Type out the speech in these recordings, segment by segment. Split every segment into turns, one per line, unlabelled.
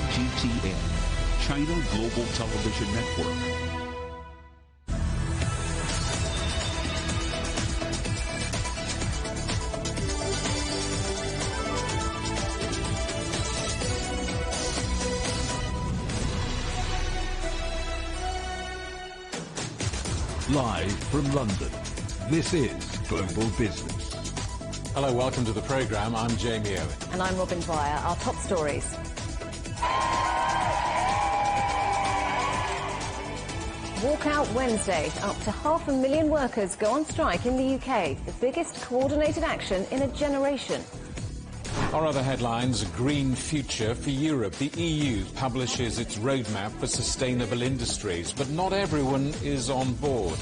CGTN, China Global Television Network. Live from London, this is Global Business.
Hello, welcome to the programme. I'm Jamie Owen.
And I'm Robin Dwyer. Our top stories. Walkout Wednesday. Up to 500,000 workers go on strike in the UK. The biggest coordinated action in a generation.
Our other headlines, a green future for Europe. The EU publishes its roadmap for sustainable industries, but not everyone is on board.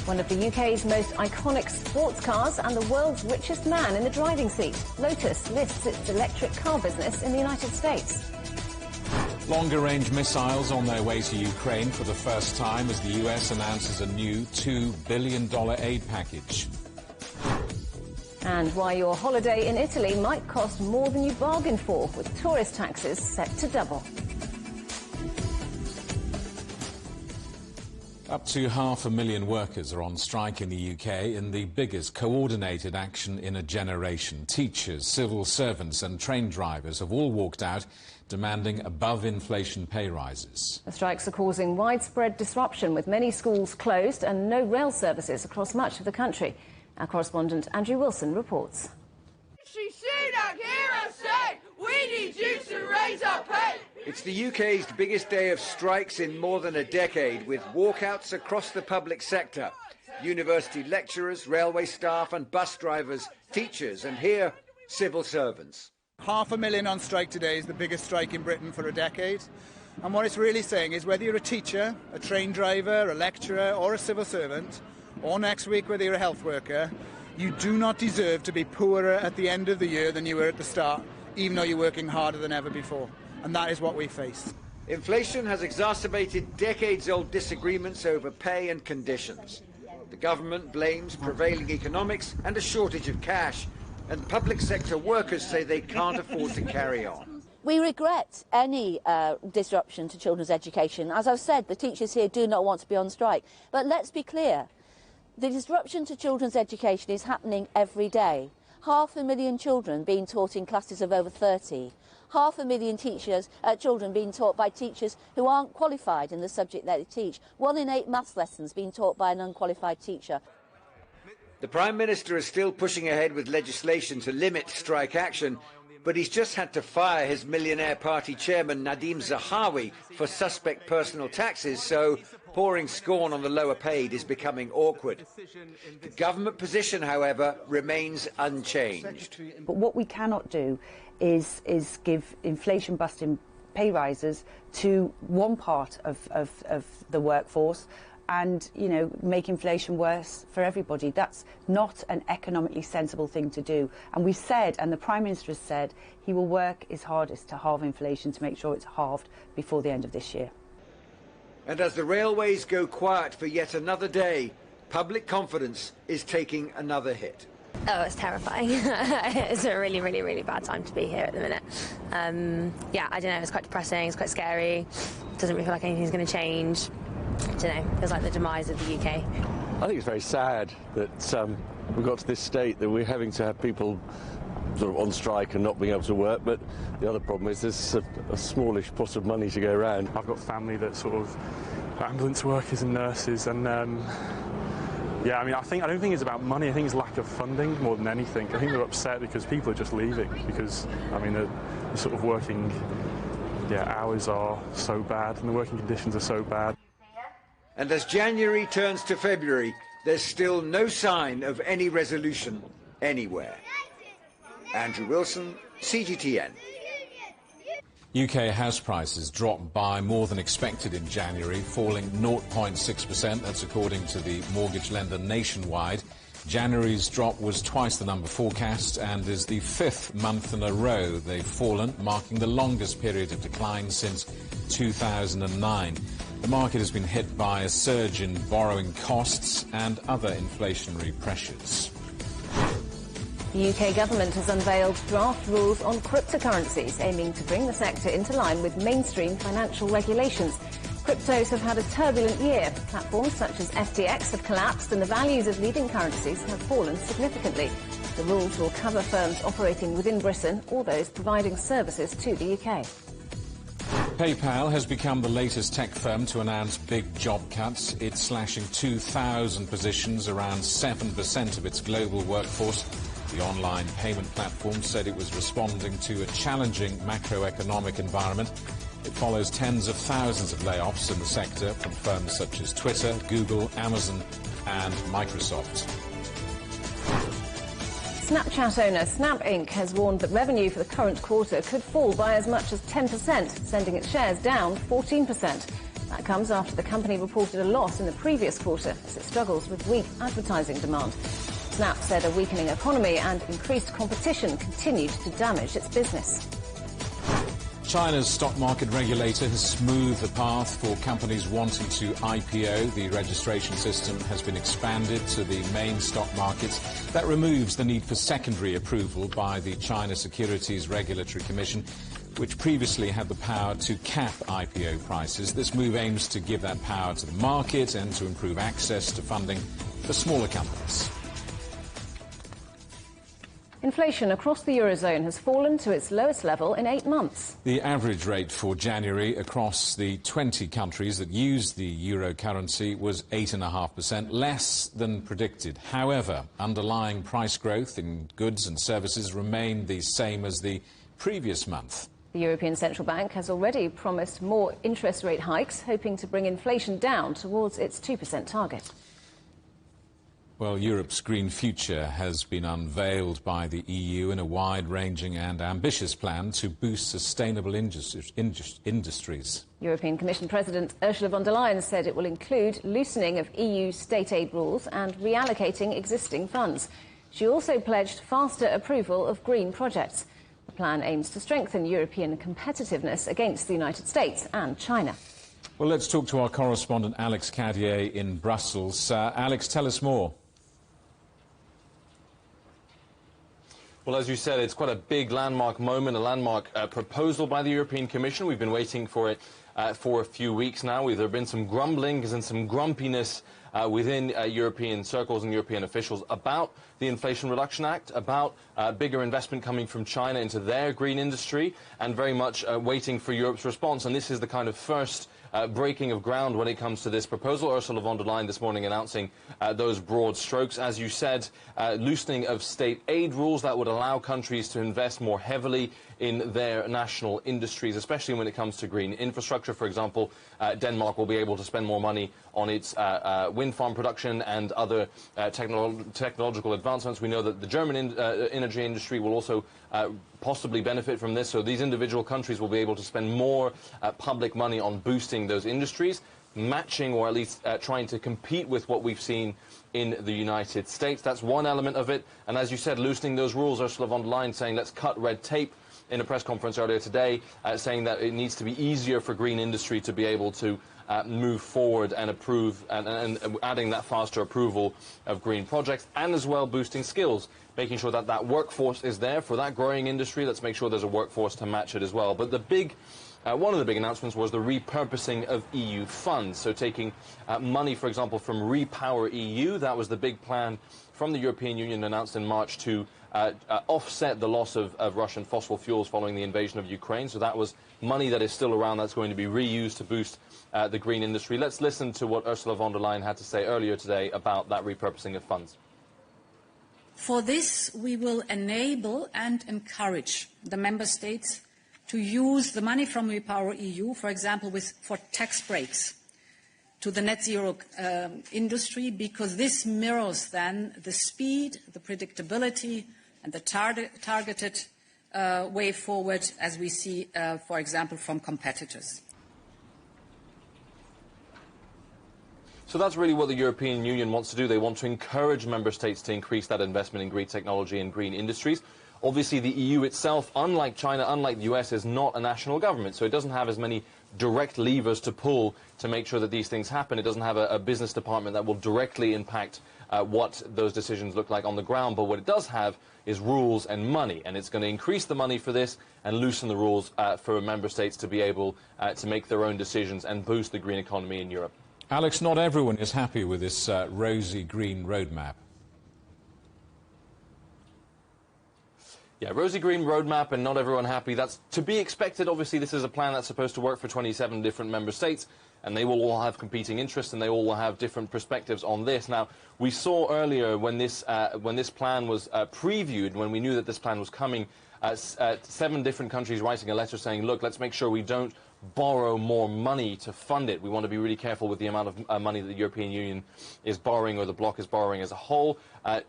One of the UK's most iconic sports cars and the world's richest man in the driving seat. Lotus lists its electric car business in the United States.
Longer-range missiles on their way to Ukraine for the first time as the US announces a new $2 billion aid package.
And why your holiday in Italy might cost more than you bargained for, with tourist taxes set to double.
Up to 500,000 workers are on strike in the UK in the biggest coordinated action in a generation. Teachers, civil servants and train drivers have all walked out, demanding above-inflation pay rises.
The strikes are causing widespread disruption, with many schools closed and no rail services across much of the country. Our correspondent Andrew Wilson reports.
She Sunak, hear us say, we need you to raise our pay.
It's the UK's biggest day of strikes in more than a decade, with walkouts across the public sector. University lecturers, railway staff and bus drivers, teachers and here, civil servants.
500,000 on strike today is the biggest strike in Britain for a decade. And what it's really saying is whether you're a teacher, a train driver, a lecturer or a civil servant, or next week whether you're a health worker, you do not deserve to be poorer at the end of the year than you were at the start, even though you're working harder than ever before. And that is what we face.
Inflation has exacerbated decades-old disagreements over pay and conditions. The government blames prevailing economics and a shortage of cash, and public sector workers say they can't afford to carry on.
We regret any disruption to children's education. As I've said, the teachers here do not want to be on strike. But let's be clear. The disruption to children's education is happening every day. 500,000 children being taught in classes of over 30. 500,000 children being taught by teachers who aren't qualified in the subject that they teach. 1 in 8 maths lessons being taught by an unqualified teacher.
The Prime Minister is still pushing ahead with legislation to limit strike action, but he's just had to fire his Millionaire Party chairman Nadeem Zahawi for suspect personal taxes, so pouring scorn on the lower paid is becoming awkward. The government position, however, remains unchanged.
But what we cannot do is give inflation-busting pay rises to one part of the workforce and, you know, make inflation worse for everybody. That's not an economically sensible thing to do. And we've said, and the Prime Minister has said, he will work his hardest to halve inflation, to make sure it's halved before the end of this year.
And as the railways go quiet for yet another day, public confidence is taking another hit.
Oh, it's terrifying. It's a really, really, really bad time to be here at the minute. Yeah, I don't know, it's quite depressing, it's quite scary. Doesn't really feel like anything's going to change. I don't know, feels like the demise of the UK.
I think it's very sad that we've got to this state that we're having to have people sort of on strike and not being able to work, but the other problem is there's a smallish pot of money to go around.
I've got family that sort of ambulance workers and nurses, and yeah, I mean, I don't think it's about money. I think it's lack of funding more than anything. I think they're upset because people are just leaving because, I mean, the sort of working hours are so bad and the working conditions are so bad.
And as January turns to February, there's still no sign of any resolution anywhere. Andrew Wilson, CGTN.
UK house prices dropped by more than expected in January, falling 0.6%. That's according to the mortgage lender Nationwide. January's drop was twice the number forecast and is the 5th month in a row they've fallen, marking the longest period of decline since 2009. The market has been hit by a surge in borrowing costs and other inflationary pressures.
The UK government has unveiled draft rules on cryptocurrencies, aiming to bring the sector into line with mainstream financial regulations. Cryptos have had a turbulent year. Platforms such as FTX have collapsed and the values of leading currencies have fallen significantly. The rules will cover firms operating within Britain or those providing services to the UK.
PayPal has become the latest tech firm to announce big job cuts. It's slashing 2,000 positions, around 7% of its global workforce. The online payment platform said it was responding to a challenging macroeconomic environment. It follows tens of thousands of layoffs in the sector from firms such as Twitter, Google, Amazon and Microsoft.
Snapchat owner Snap Inc. has warned that revenue for the current quarter could fall by as much as 10%, sending its shares down 14%. That comes after the company reported a loss in the previous quarter as it struggles with weak advertising demand. Snap said a weakening economy and increased competition continued to damage its business.
China's stock market regulator has smoothed the path for companies wanting to IPO. The registration system has been expanded to the main stock markets. That removes the need for secondary approval by the China Securities Regulatory Commission, which previously had the power to cap IPO prices. This move aims to give that power to the market and to improve access to funding for smaller companies.
Inflation across the Eurozone has fallen to its lowest level in 8 months.
The average rate for January across the 20 countries that use the euro currency was 8.5%, less than predicted. However, underlying price growth in goods and services remained the same as the previous month.
The European Central Bank has already promised more interest rate hikes, hoping to bring inflation down towards its 2% target.
Well, Europe's green future has been unveiled by the EU in a wide-ranging and ambitious plan to boost sustainable industries.
European Commission President Ursula von der Leyen said it will include loosening of EU state aid rules and reallocating existing funds. She also pledged faster approval of green projects. The plan aims to strengthen European competitiveness against the United States and China.
Well, let's talk to our correspondent Alex Cadier in Brussels. Alex, tell us more.
Well, as you said, it's quite a big landmark moment, a landmark proposal by the European Commission. We've been waiting for it for a few weeks now. There have been some grumblings and some grumpiness within European circles and European officials about the Inflation Reduction Act, about bigger investment coming from China into their green industry, and very much waiting for Europe's response. And this is the kind of first breaking of ground when it comes to this proposal. Ursula von der Leyen this morning announcing those broad strokes. As you said, loosening of state aid rules that would allow countries to invest more heavily in their national industries, especially when it comes to green infrastructure. For example, Denmark will be able to spend more money on its wind farm production and other technological advancements. We know that the German energy industry will also possibly benefit from this. So these individual countries will be able to spend more public money on boosting those industries, matching or at least trying to compete with what we've seen in the United States. That's one element of it. And as you said, loosening those rules, Ursula von der Leyen saying let's cut red tape in a press conference earlier today, saying that it needs to be easier for green industry to be able to move forward and approve and adding that faster approval of green projects, and as well boosting skills, making sure that that workforce is there for that growing industry. Let's make sure there's a workforce to match it as well. But the big one of the big announcements was the repurposing of EU funds. So taking money, for example, from Repower EU. That was the big plan from the European Union announced in March to offset the loss of Russian fossil fuels following the invasion of Ukraine. So that was money that is still around that's going to be reused to boost the green industry. Let's listen to what Ursula von der Leyen had to say earlier today about that repurposing of funds.
For this, we will enable and encourage the member states to use the money from Repower EU, for example, for tax breaks to the net zero industry, because this mirrors then the speed, the predictability and the targeted way forward as we see, for example, from competitors.
So that's really what the European Union wants to do. They want to encourage member states to increase that investment in green technology and green industries. Obviously, the EU itself, unlike China, unlike the US, is not a national government, so it doesn't have as many direct levers to pull to make sure that these things happen. It doesn't have a business department that will directly impact what those decisions look like on the ground. But what it does have is rules and money, and it's going to increase the money for this and loosen the rules for member states to be able to make their own decisions and boost the green economy in Europe.
Alex, not everyone is happy with this rosy green roadmap.
Yeah, rosy green roadmap and not everyone happy. That's to be expected. Obviously, this is a plan that's supposed to work for 27 different member states, and they will all have competing interests, and they all will have different perspectives on this. Now, we saw earlier when this plan was previewed, when we knew that this plan was coming, 7 different countries writing a letter saying, look, let's make sure we don't borrow more money to fund it. We want to be really careful with the amount of money that the European Union is borrowing, or the bloc is borrowing as a whole.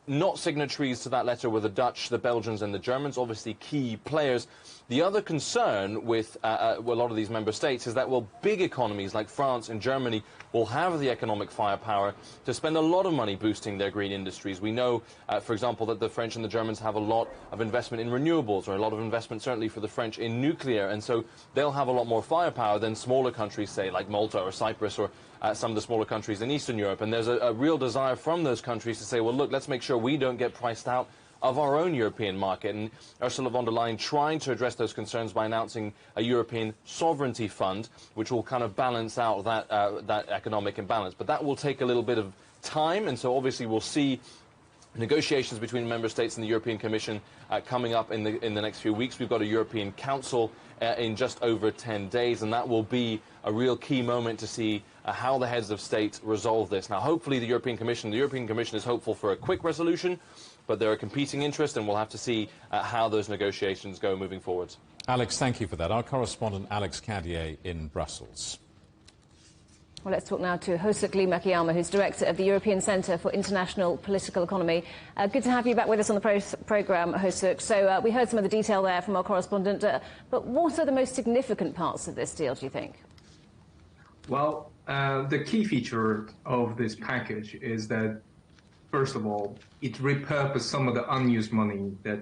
Not signatories to that letter were the Dutch, the Belgians and the Germans, obviously key players. The other concern with a lot of these member states is that, well, big economies like France and Germany will have the economic firepower to spend a lot of money boosting their green industries. We know, for example, that the French and the Germans have a lot of investment in renewables, or a lot of investment, certainly for the French, in nuclear, and so they'll have a lot more firepower than smaller countries, say, like Malta or Cyprus, or some of the smaller countries in Eastern Europe. And there's a real desire from those countries to say, well, look, let's make sure we don't get priced out of our own European market. And Ursula von der Leyen trying to address those concerns by announcing a European sovereignty fund, which will kind of balance out that economic imbalance. But that will take a little bit of time, and so obviously we'll see negotiations between the member states and the European Commission coming up in the next few weeks. We've got a European Council in just over 10 days, and that will be a real key moment to see how the heads of state resolve this. Now, hopefully the European Commission is hopeful for a quick resolution, but there are competing interests, and we'll have to see how those negotiations go moving forward.
Alex, thank you for that. Our correspondent Alex Cadier in Brussels.
Well, let's talk now to Hosuk Lee-Makiyama, who's director of the European Centre for International Political Economy. Good to have you back with us on the programme, Hosuk. So we heard some of the detail there from our correspondent, but what are the most significant parts of this deal, do you think?
Well, the key feature of this package is that, first of all, it repurposed some of the unused money that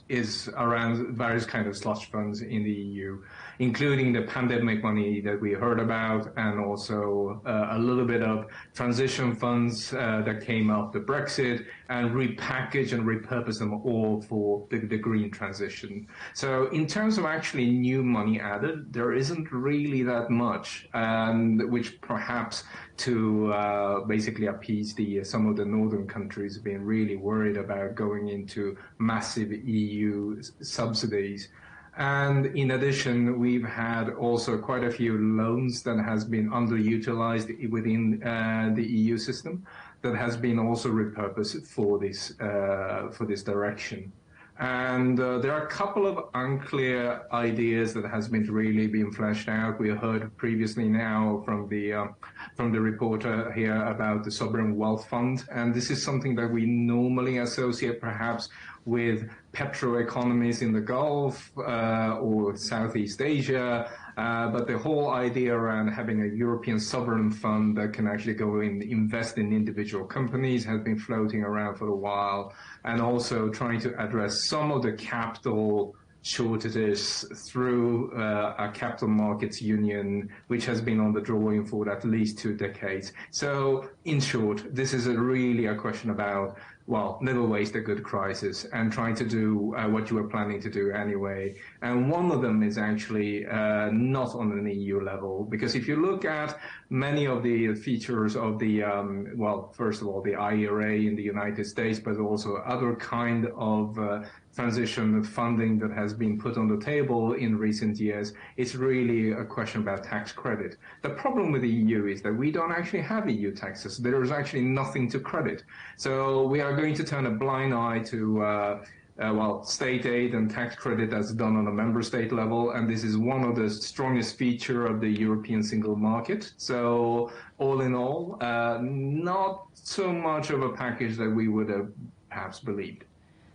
is around various kind of slush funds in the EU, including the pandemic money that we heard about, and also a little bit of transition funds that came after Brexit, and repackage and repurpose them all for the green transition. So in terms of actually new money added, there isn't really that much, which perhaps to basically appease some of the northern countries being really worried about going into massive EU subsidies. And in addition, we've had also quite a few loans that has been underutilized within the EU system that has been also repurposed for this direction. And there are a couple of unclear ideas that has been really been fleshed out. We heard previously now from the reporter here about the sovereign wealth fund, and this is something that we normally associate perhaps with petro economies in the Gulf or Southeast Asia. But the whole idea around having a European sovereign fund that can actually go and invest in individual companies has been floating around for a while, and also trying to address some of the capital shortages through a capital markets union, which has been on the drawing for at least 2 decades. So in short, this is really a question about, well, never waste a good crisis, and trying to do what you were planning to do anyway. And one of them is actually not on an EU level, because if you look at many of the features of the, well, first of all, the IRA in the United States, but also other kind of transition funding that has been put on the table in recent years, it's really a question about tax credit. The problem with the EU is that we don't actually have EU taxes. There is actually nothing to credit. So we are going to turn a blind eye to well, state aid and tax credit as done on a member state level, and this is one of the strongest feature of the European single market. So all in all, not so much of a package that we would have perhaps believed.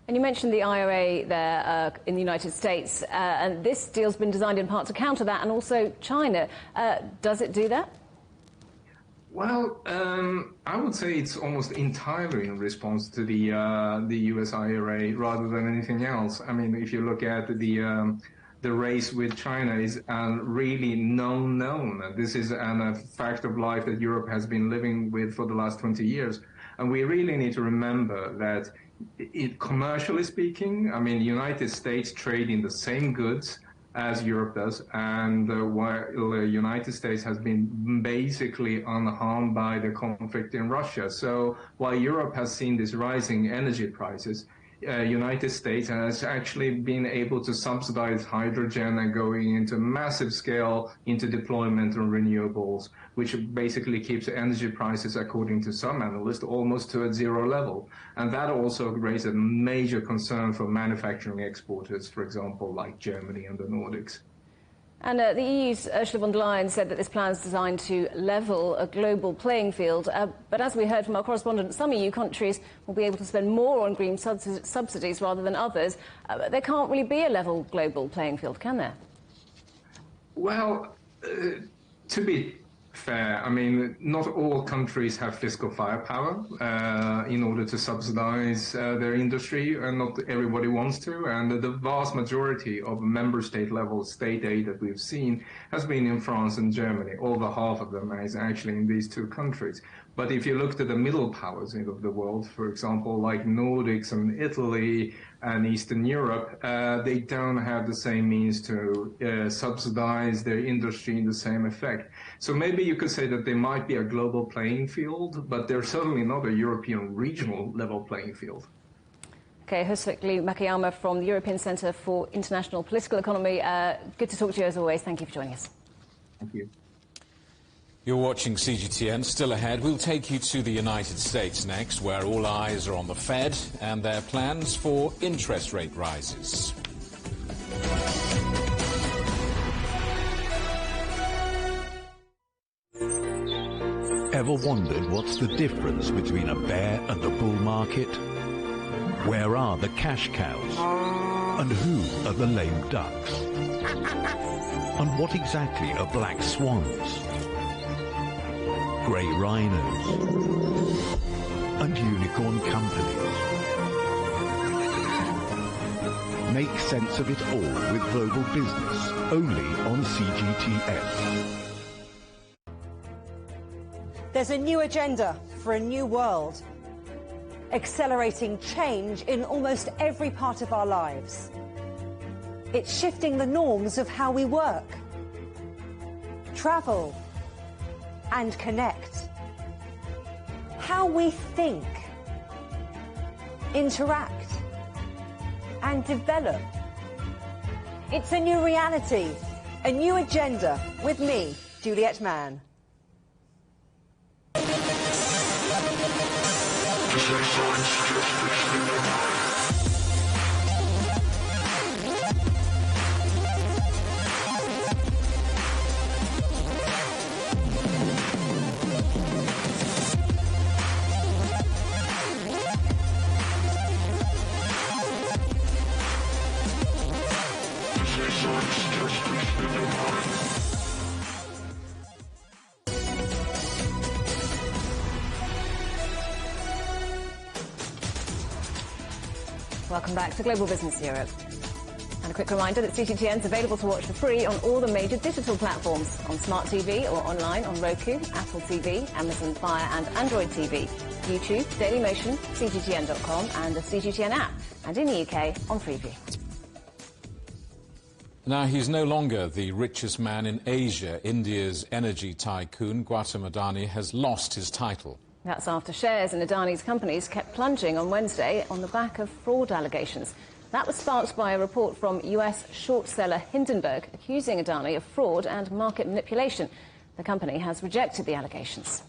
And you mentioned the IRA there in the United States, and this deal's been designed in part to counter that, and also China. Does it do that?
Well, I would say it's almost entirely in response to the U.S. IRA rather than anything else. I mean, if you look at the race with China is really known. This is a fact of life that Europe has been living with for the last 20 years. And we really need to remember that commercially speaking, I mean, the United States trade in the same goods as Europe does, and while the United States has been basically unharmed by the conflict in Russia. So while Europe has seen these rising energy prices, United States has actually been able to subsidize hydrogen and going into massive scale into deployment of renewables, which basically keeps energy prices, according to some analysts, almost to a zero level. And that also raises a major concern for manufacturing exporters, for example, like Germany and the Nordics.
And the EU's Ursula von der Leyen said that this plan is designed to level a global playing field. But as we heard from our correspondent, some EU countries will be able to spend more on green subsidies rather than others. There can't really be a level global playing field, can there?
Well, to be fair, I mean, not all countries have fiscal firepower in order to subsidize their industry, and not everybody wants to. And the vast majority of member state level state aid that we've seen has been in France and Germany. Over half of them is actually in these two countries. But if you look to the middle powers of the world, for example, like Nordics and Italy and Eastern Europe, they don't have the same means to subsidize their industry in the same effect. So maybe you could say that there might be a global playing field, but there's certainly not a European regional level playing field.
Okay, Husvikli Makayama from the European Centre for International Political Economy. Good to talk to you as always. Thank you for joining us.
Thank you.
You're watching CGTN. Still ahead, we'll take you to the United States next, where all eyes are on the Fed and their plans for interest rate rises.
Ever wondered what's the difference between a bear and a bull market? Where are the cash cows? And who are the lame ducks? And what exactly are black swans? Grey rhinos? And unicorn companies? Make sense of it all with Global Business, only on CGTN.
There's a new agenda for a new world, accelerating change in almost every part of our lives. It's shifting the norms of how we work, travel, and connect. How we think, interact, and develop. It's a new reality, a new agenda with me, Juliette Mann.
Welcome back to Global Business Europe. And a quick reminder that CGTN is available to watch for free on all the major digital platforms, on Smart TV or online on Roku, Apple TV, Amazon Fire and Android TV, YouTube, Dailymotion, CGTN.com and the CGTN app, and in the UK on Freeview.
Now, he's no longer the richest man in Asia. India's energy tycoon, Gautam Adani, has lost his title.
That's after shares in Adani's companies kept plunging on Wednesday on the back of fraud allegations. That was sparked by a report from US short seller Hindenburg accusing Adani of fraud and market manipulation. The company has rejected the allegations.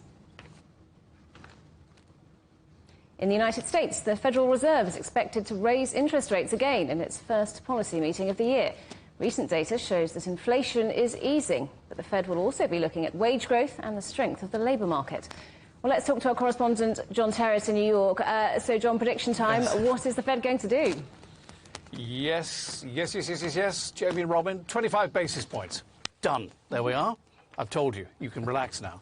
In the United States, the Federal Reserve is expected to raise interest rates again in its first policy meeting of the year. Recent data shows that inflation is easing, but the Fed will also be looking at wage growth and the strength of the labour market. Well, let's talk to our correspondent, John Terrace in New York. So, John, prediction time. Yes. What is the Fed going to do?
Yes, Jamie and Robin. 25 basis points. Done. There we are. I've told you, you can relax now.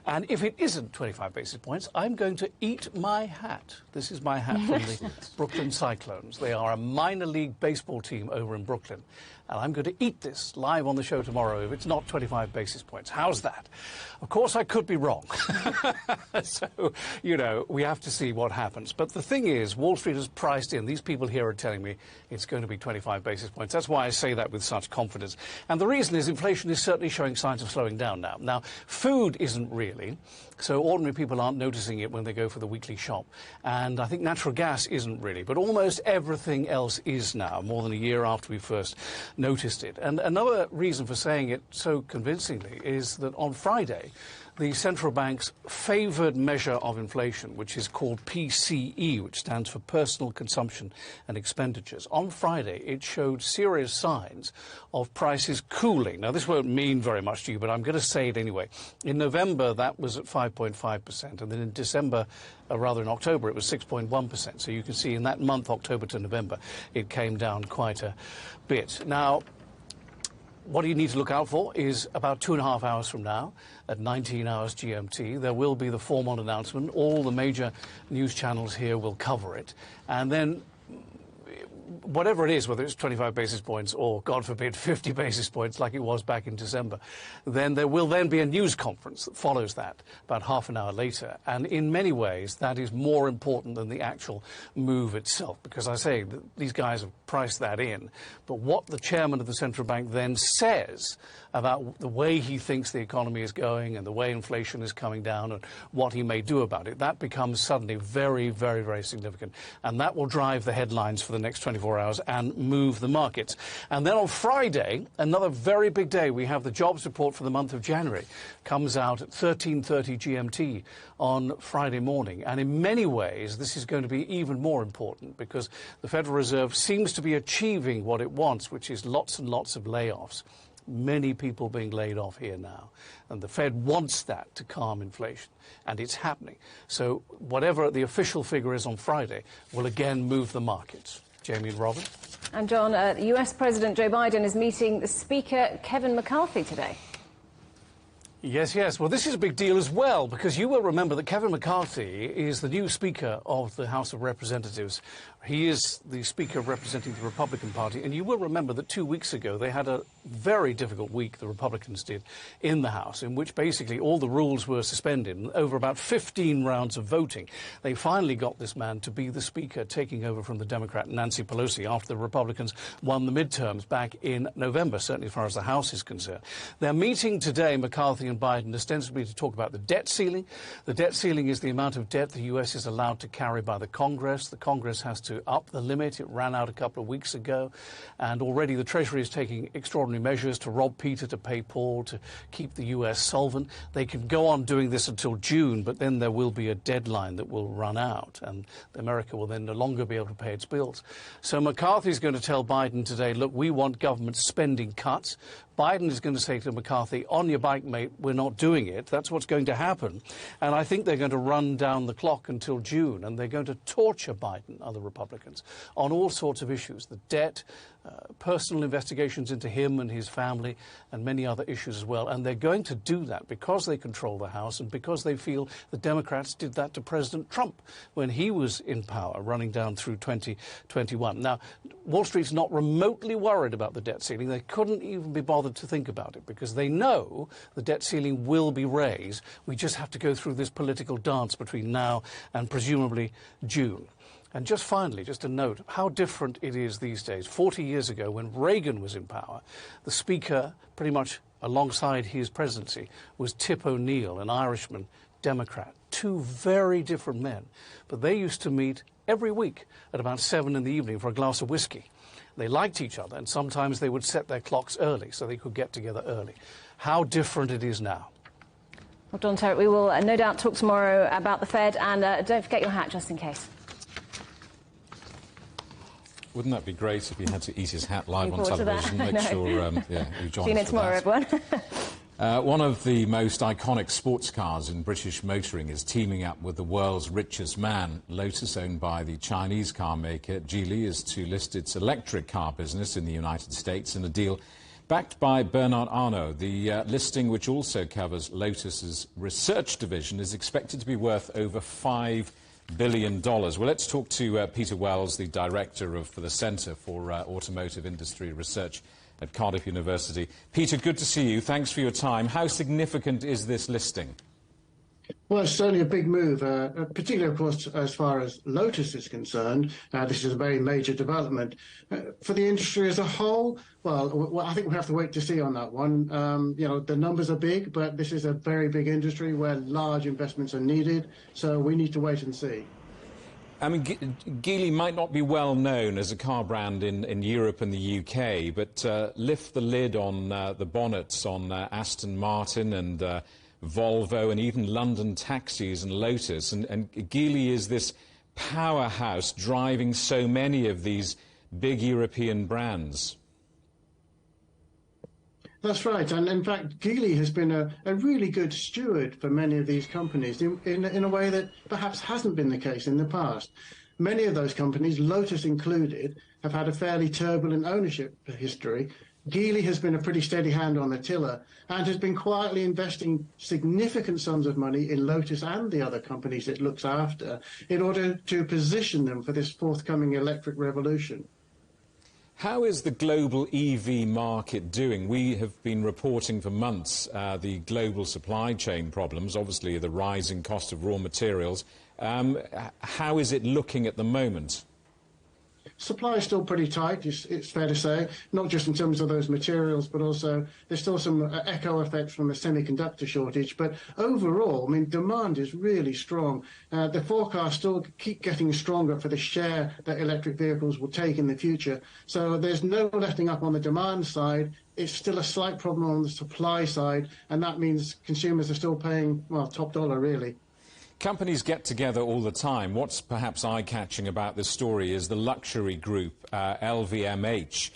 And if it isn't 25 basis points, I'm going to eat my hat. This is my hat from the Brooklyn Cyclones. They are a minor league baseball team over in Brooklyn. And I'm going to eat this live on the show tomorrow if it's not 25 basis points. How's that? Of course, I could be wrong. So, you know, we have to see what happens. But the thing is, Wall Street has priced in. These people here are telling me it's going to be 25 basis points. That's why I say that with such confidence. And the reason is inflation is certainly showing signs of slowing down now. Now, food isn't really. So ordinary people aren't noticing it when they go for the weekly shop. And I think natural gas isn't really. But almost everything else is now, more than a year after we first noticed it. And another reason for saying it so convincingly is that on Friday, the central bank's favoured measure of inflation, which is called PCE, which stands for Personal Consumption and Expenditures. On Friday, it showed serious signs of prices cooling. Now, this won't mean very much to you, but I'm going to say it anyway. In November, that was at 5.5%, and then in December, rather in October, it was 6.1%. So you can see in that month, October to November, it came down quite a bit. Now, what you need to look out for is about 2.5 hours from now, at 19 hours GMT, there will be the formal announcement. All the major news channels here will cover it. And then whatever it is, whether it's 25 basis points or, God forbid, 50 basis points like it was back in December, then there will then be a news conference that follows that about half an hour later. And in many ways, that is more important than the actual move itself, because I say that these guys have priced that in. But what the chairman of the central bank then says about the way he thinks the economy is going and the way inflation is coming down and what he may do about it, that becomes suddenly very, very, very significant. And that will drive the headlines for the next 24 hours and move the markets. And then on Friday, another very big day, we have the jobs report for the month of January. Comes out at 13:30 GMT on Friday morning. And in many ways, this is going to be even more important because the Federal Reserve seems to be achieving what it wants, which is lots and lots of layoffs. Many people being laid off here now. And the Fed wants that to calm inflation. And it's happening. So whatever the official figure is on Friday will again move the markets. Jamie and Robin.
And John, US President Joe Biden is meeting the Speaker Kevin McCarthy today.
Yes, yes. Well, this is a big deal as well, because you will remember that Kevin McCarthy is the new Speaker of the House of Representatives. He is the Speaker representing the Republican Party. And you will remember that 2 weeks ago they had a very difficult week, the Republicans did, in the House, in which basically all the rules were suspended. And over about 15 rounds of voting, they finally got this man to be the Speaker, taking over from the Democrat Nancy Pelosi after the Republicans won the midterms back in November, certainly as far as the House is concerned. They're meeting today, McCarthy and Biden, ostensibly to talk about the debt ceiling. The debt ceiling is the amount of debt the U.S. is allowed to carry by the Congress. The Congress has to up the limit. It ran out a couple of weeks ago. And already the Treasury is taking extraordinary measures to rob Peter, to pay Paul, to keep the U.S. solvent. They can go on doing this until June, but then there will be a deadline that will run out, and America will then no longer be able to pay its bills. So McCarthy's going to tell Biden today, look, we want government spending cuts. Biden is going to say to McCarthy, on your bike, mate, we're not doing it. That's what's going to happen. And I think they're going to run down the clock until June, and they're going to torture Biden, other Republicans, on all sorts of issues, the debt, personal investigations into him and his family, and many other issues as well. And they're going to do that because they control the House and because they feel the Democrats did that to President Trump when he was in power, running down through 2021. Now, Wall Street's not remotely worried about the debt ceiling. They couldn't even be bothered to think about it because they know the debt ceiling will be raised. We just have to go through this political dance between now and presumably June. And just finally, just a note, how different it is these days. 40 years ago, when Reagan was in power, the Speaker, pretty much alongside his presidency, was Tip O'Neill, an Irishman, Democrat. Two very different men. But they used to meet every week at about 7 in the evening for a glass of whiskey. They liked each other, and sometimes they would set their clocks early so they could get together early. How different it is now.
Well, Don Terrett, we will no doubt talk tomorrow about the Fed, and don't forget your hat just in case.
Wouldn't that be great if he had to eat his hat live on television?
Make
sure you join us.
See you tomorrow, everyone.
One of the most iconic sports cars in British motoring is teaming up with the world's richest man. Lotus, owned by the Chinese car maker Geely, is to list its electric car business in the United States in a deal Backed by Bernard Arnault, the listing, which also covers Lotus's research division, is expected to be worth over $5 billion. Well, let's talk to Peter Wells, the director for the Centre for Automotive Industry Research at Cardiff University. Peter, good to see you. Thanks for your time. How significant is this listing?
Well, it's certainly a big move, particularly, of course, as far as Lotus is concerned. This is a very major development. For the industry as a whole, well, I think we have to wait to see on that one. You know, the numbers are big, but this is a very big industry where large investments are needed, so we need to wait and see.
I mean, Geely might not be well known as a car brand in Europe and the UK, but lift the lid on the bonnets on Aston Martin and Volvo and even London Taxis and Lotus. And Geely is this powerhouse driving so many of these big European brands.
That's right, and in fact, Geely has been a really good steward for many of these companies in a way that perhaps hasn't been the case in the past. Many of those companies, Lotus included, have had a fairly turbulent ownership history. Geely has been a pretty steady hand on the tiller and has been quietly investing significant sums of money in Lotus and the other companies it looks after in order to position them for this forthcoming electric revolution.
How is the global EV market doing? We have been reporting for months the global supply chain problems, obviously the rising cost of raw materials. How is it looking at the moment?
Supply is still pretty tight, it's fair to say, not just in terms of those materials, but also there's still some echo effects from the semiconductor shortage. But overall, I mean, demand is really strong. The forecasts still keep getting stronger for the share that electric vehicles will take in the future. So there's no letting up on the demand side. It's still a slight problem on the supply side, and that means consumers are still paying, well, top dollar, really.
Companies get together all the time. What's perhaps eye-catching about this story is the luxury group, LVMH.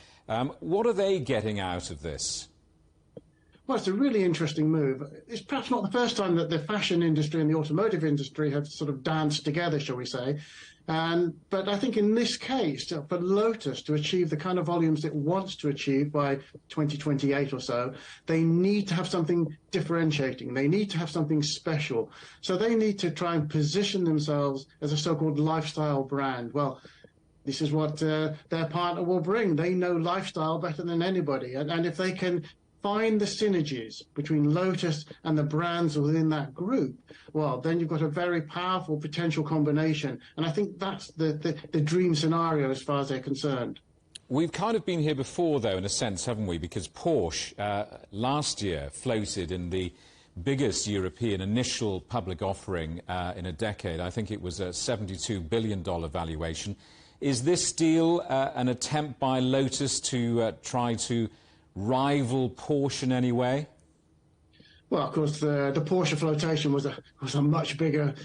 What are they getting out of this?
Well, it's a really interesting move. It's perhaps not the first time that the fashion industry and the automotive industry have sort of danced together, shall we say. But I think in this case, for Lotus to achieve the kind of volumes it wants to achieve by 2028 or so, they need to have something differentiating. They need to have something special. So they need to try and position themselves as a so-called lifestyle brand. Well, this is what their partner will bring. They know lifestyle better than anybody. And if they can find the synergies between Lotus and the brands within that group, well, then you've got a very powerful potential combination. And I think that's the dream scenario as far as they're concerned.
We've kind of been here before, though, in a sense, haven't we? Because Porsche last year floated in the biggest European initial public offering in a decade. I think it was a $72 billion valuation. Is this deal an attempt by Lotus to try to rival Porsche in any way?
Well, of course, the Porsche flotation was a much bigger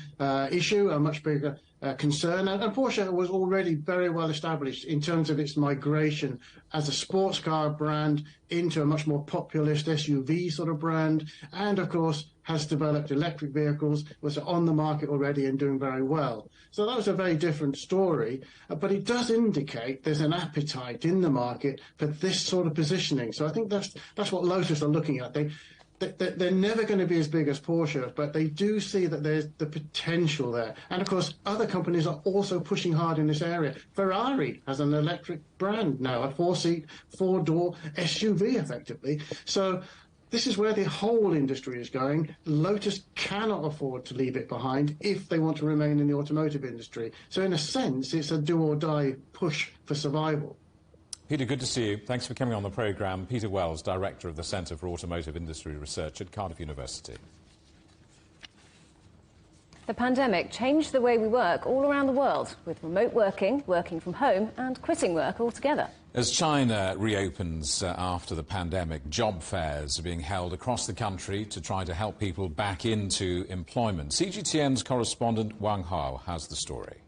issue, a much bigger concern, and Porsche was already very well established in terms of its migration as a sports car brand into a much more populist SUV sort of brand, and of course has developed electric vehicles, was on the market already and doing very well. So that was a very different story, but it does indicate there's an appetite in the market for this sort of positioning. So I think that's what Lotus are looking at. They're never going to be as big as Porsche, but they do see that there's the potential there. And of course, other companies are also pushing hard in this area. Ferrari has an electric brand now, a four-seat, four-door SUV, effectively. So this is where the whole industry is going. Lotus cannot afford to leave it behind if they want to remain in the automotive industry. So in a sense, it's a do-or-die push for survival.
Peter, good to see you. Thanks for coming on the programme. Peter Wells, Director of the Centre for Automotive Industry Research at Cardiff University.
The pandemic changed the way we work all around the world, with remote working, working from home and quitting work altogether.
As China reopens after the pandemic, job fairs are being held across the country to try to help people back into employment. CGTN's correspondent Wang Hao has the story.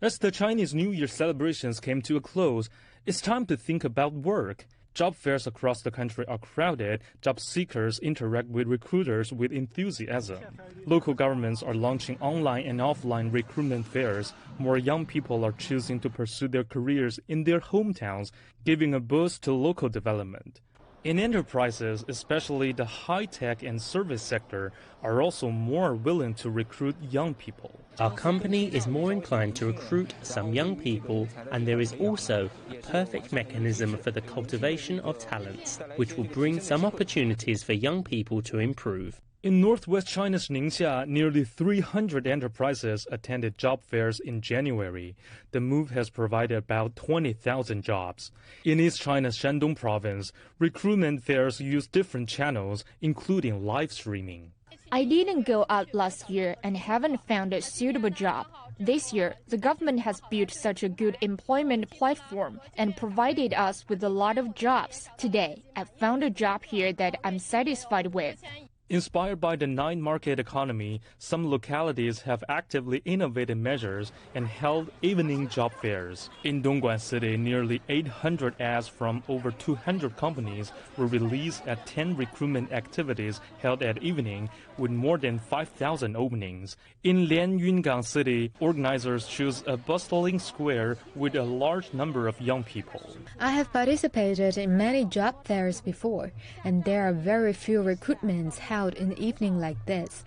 As the Chinese New Year celebrations came to a close, it's time to think about work. Job fairs across the country are crowded. Job seekers interact with recruiters with enthusiasm. Local governments are launching online and offline recruitment fairs. More young people are choosing to pursue their careers in their hometowns, giving a boost to local development. In enterprises, especially the high-tech and service sector, are also more willing to recruit young people.
Our company is more inclined to recruit some young people, and there is also a perfect mechanism for the cultivation of talents, which will bring some opportunities for young people to improve.
In northwest China's Ningxia, nearly 300 enterprises attended job fairs in January. The move has provided about 20,000 jobs. In East China's Shandong province, recruitment fairs use different channels, including live streaming.
I didn't go out last year and haven't found a suitable job. This year, the government has built such a good employment platform and provided us with a lot of jobs. Today, I found a job here that I'm satisfied with.
Inspired by the night market economy, some localities have actively innovated measures and held evening job fairs. In Dongguan City, nearly 800 ads from over 200 companies were released at 10 recruitment activities held at evening, with more than 5,000 openings. In Lianyungang City, organizers choose a bustling square with a large number of young people.
I have participated in many job fairs before, and there are very few recruitments held in the evening like this.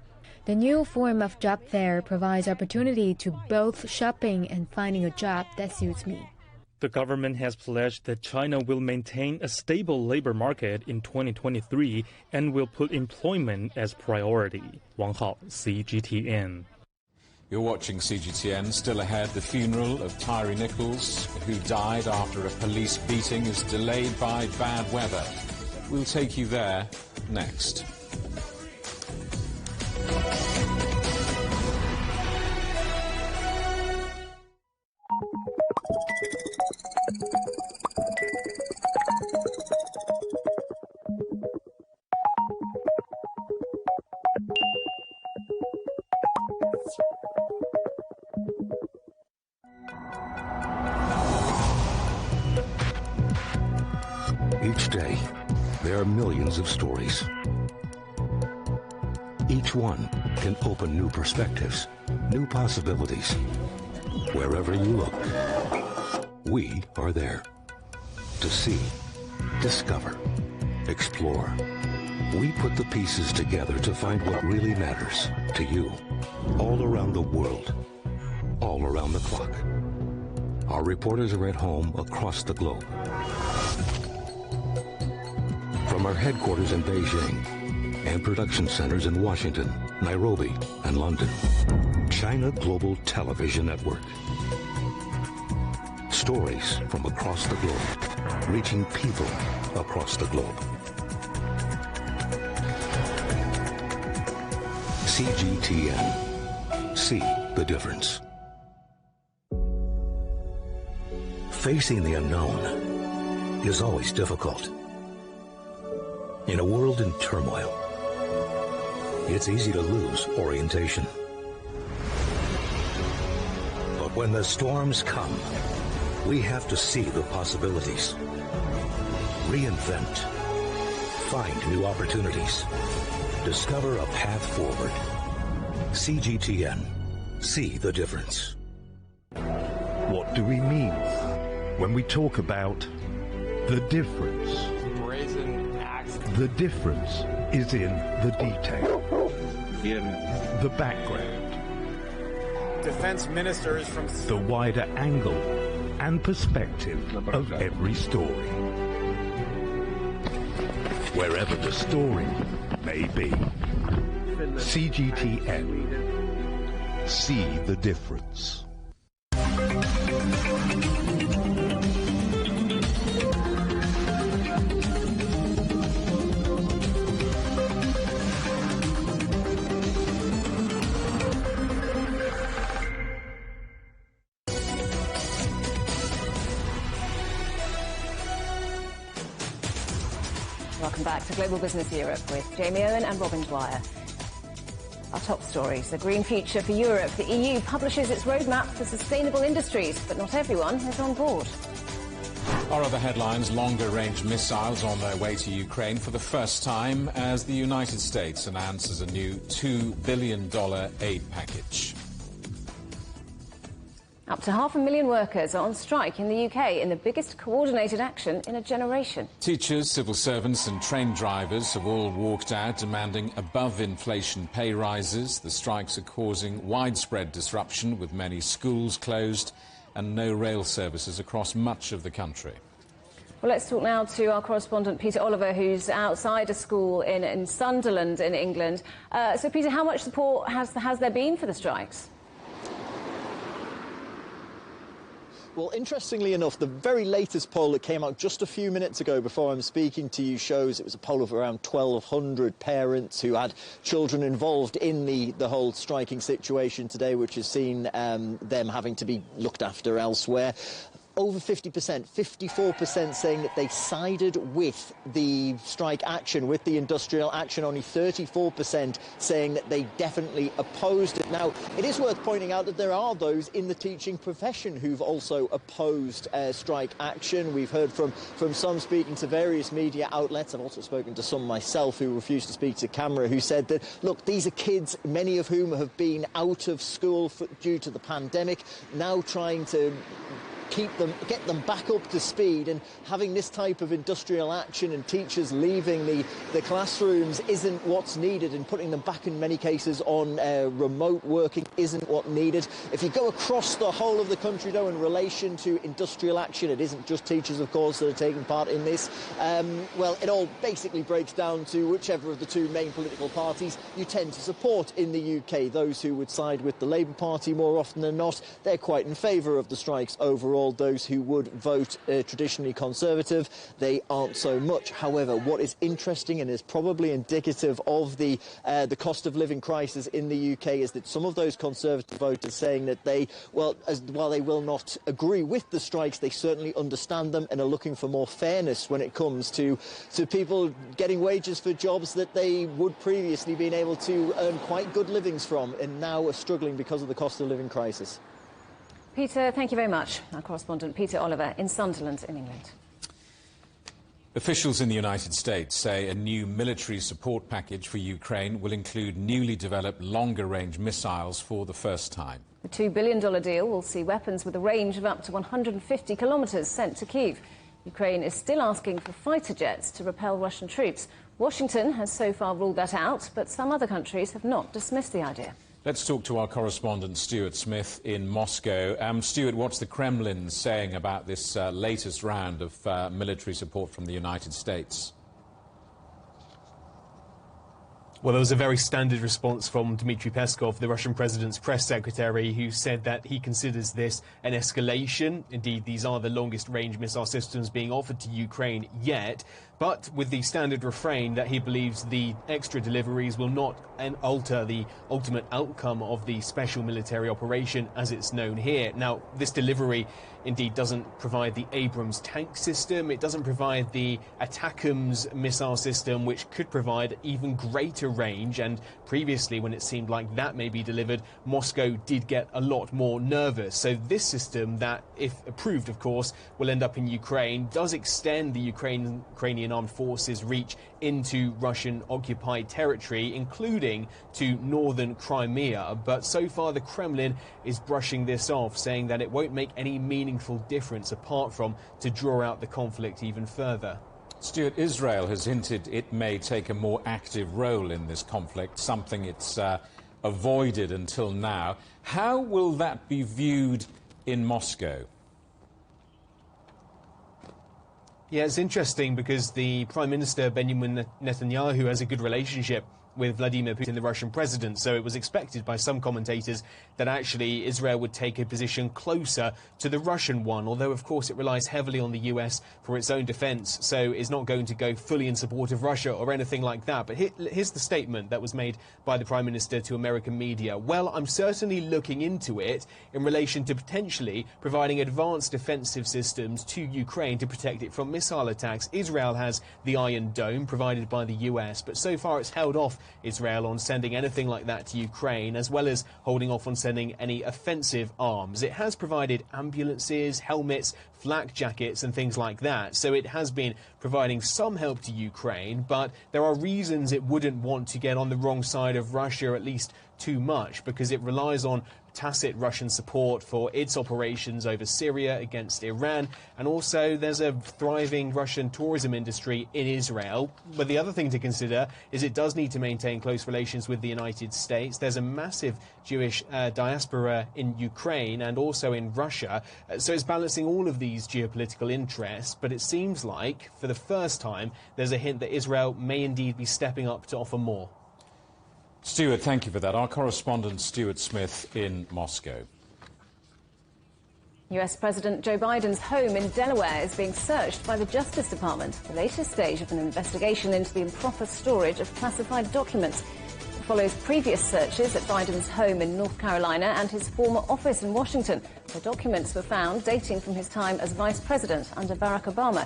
The new form of job fair provides opportunity to both shopping and finding a job that suits me.
The government has pledged that China will maintain a stable labor market in 2023 and will put employment as priority. Wang Hao, CGTN.
You're watching CGTN. Still ahead, the funeral of Tyree Nichols, who died after a police beating, is delayed by bad weather. We'll take you there next.
Each day, there are millions of stories. Each one can open new perspectives, new possibilities. Wherever you look, we are there. To see, discover, explore. We put the pieces together to find what really matters to you. All around the world, all around the clock. Our reporters are at home across the globe. From our headquarters in Beijing and production centers in Washington, Nairobi, and London, China Global Television Network. Stories from across the globe, reaching people across the globe. CGTN. See the difference. Facing the unknown is always difficult. In a world in turmoil, it's easy to lose orientation. But when the storms come, we have to see the possibilities. Reinvent. Find new opportunities. Discover a path forward. CGTN. See the difference.
What do we mean when we talk about the difference? The difference is in the detail, the background,
Defense ministers from
the wider angle and perspective of every story. Wherever the story may be. CGTN. See the difference.
Welcome back to Global Business Europe with Jamie Owen and Robin Dwyer. Our top stories, the green future for Europe. The EU publishes its roadmap for sustainable industries, but not everyone is on board.
Our other headlines, longer-range missiles on their way to Ukraine for the first time as the United States announces a new $2 billion aid package.
Up to 500,000 workers are on strike in the UK in the biggest coordinated action in a generation.
Teachers, civil servants and train drivers have all walked out demanding above-inflation pay rises. The strikes are causing widespread disruption, with many schools closed and no rail services across much of the country.
Well, let's talk now to our correspondent Peter Oliver, who's outside a school in Sunderland in England. So, Peter, how much support has there been for the strikes?
Well, interestingly enough, the very latest poll that came out just a few minutes ago before I'm speaking to you shows it was a poll of around 1,200 parents who had children involved in the whole striking situation today, which has seen them having to be looked after elsewhere. Over 50%, 54% saying that they sided with the strike action, with the industrial action. Only 34% saying that they definitely opposed it. Now, it is worth pointing out that there are those in the teaching profession who've also opposed strike action. We've heard from some speaking to various media outlets. I've also spoken to some myself who refused to speak to camera, who said that, look, these are kids, many of whom have been out of school due to the pandemic, now trying to get them back up to speed, and having this type of industrial action and teachers leaving the classrooms isn't what's needed, and putting them back in many cases on remote working isn't what needed. If you go across the whole of the country, though, in relation to industrial action, it isn't just teachers, of course, that are taking part in this. Well, it all basically breaks down to whichever of the two main political parties you tend to support in the UK. Those who would side with the Labour Party more often than not, they're quite in favour of the strikes overall. Those who would vote traditionally Conservative, they aren't so much. However, what is interesting and is probably indicative of the cost of living crisis in the UK is that some of those Conservative voters saying that while they will not agree with the strikes, they certainly understand them and are looking for more fairness when it comes to people getting wages for jobs that they would previously been able to earn quite good livings from, and now are struggling because of the cost of living crisis.
Peter, thank you very much. Our correspondent Peter Oliver in Sunderland in England.
Officials in the United States say a new military support package for Ukraine will include newly developed longer-range missiles for the first time.
The $2 billion deal will see weapons with a range of up to 150 kilometres sent to Kyiv. Ukraine is still asking for fighter jets to repel Russian troops. Washington has so far ruled that out, but some other countries have not dismissed the idea.
Let's talk to our correspondent Stuart Smith in Moscow. Stuart, what's the Kremlin saying about this latest round of military support from the United States?
Well, there was a very standard response from Dmitry Peskov, the Russian president's press secretary, who said that he considers this an escalation. Indeed, these are the longest-range missile systems being offered to Ukraine yet, but with the standard refrain that he believes the extra deliveries will not alter the ultimate outcome of the special military operation as it's known here. Now, this delivery indeed doesn't provide the Abrams tank system. It doesn't provide the ATACMS missile system, which could provide even greater range. And previously, when it seemed like that may be delivered, Moscow did get a lot more nervous. So this system that, if approved, of course, will end up in Ukraine, does extend the Ukrainian armed forces' reach into Russian-occupied territory, including to northern Crimea. But so far, the Kremlin is brushing this off, saying that it won't make any meaningful difference apart from to draw out the conflict even further.
Stuart, Israel has hinted it may take a more active role in this conflict, something it's avoided until now. How will that be viewed in Moscow?
Yeah, it's interesting because the Prime Minister, Benjamin Netanyahu, has a good relationship with Vladimir Putin, the Russian president, so it was expected by some commentators that actually Israel would take a position closer to the Russian one, although of course it relies heavily on the US for its own defence, so is not going to go fully in support of Russia or anything like that. But here's the statement that was made by the Prime Minister to American media. Well, I'm certainly looking into it in relation to potentially providing advanced defensive systems to Ukraine to protect it from missile attacks. Israel has the Iron Dome provided by the US, but so far it's held off Israel on sending anything like that to Ukraine, as well as holding off on sending any offensive arms. It has provided ambulances, helmets, flak jackets and things like that, so it has been providing some help to Ukraine, but there are reasons it wouldn't want to get on the wrong side of Russia, at least too much because it relies on tacit Russian support for its operations over Syria against Iran, and also there's a thriving Russian tourism industry in Israel. But the other thing to consider is it does need to maintain close relations with the United States. There's a massive Jewish diaspora in Ukraine and also in Russia, so it's balancing all of these geopolitical interests. But it seems like, for the first time, there's a hint that Israel may indeed be stepping up to offer more.
Stuart, thank you for that. Our correspondent Stuart Smith in Moscow.
US President Joe Biden's home in Delaware is being searched by the Justice Department, the latest stage of an investigation into the improper storage of classified documents. It follows previous searches at Biden's home in North Carolina and his former office in Washington, where documents were found dating from his time as vice president under Barack Obama.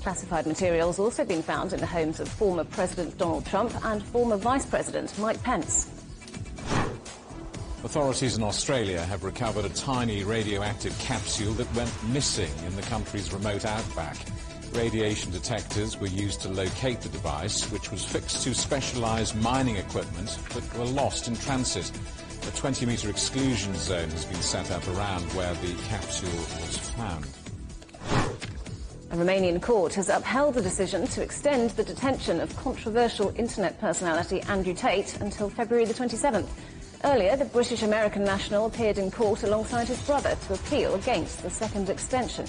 Classified materials also been found in the homes of former President Donald Trump and former Vice President Mike Pence.
Authorities in Australia have recovered a tiny radioactive capsule that went missing in the country's remote outback. Radiation detectors were used to locate the device, which was fixed to specialised mining equipment but were lost in transit. A 20-metre exclusion zone has been set up around where the capsule was found.
A Romanian court has upheld the decision to extend the detention of controversial internet personality Andrew Tate until February the 27th. Earlier, the British-American national appeared in court alongside his brother to appeal against the second extension.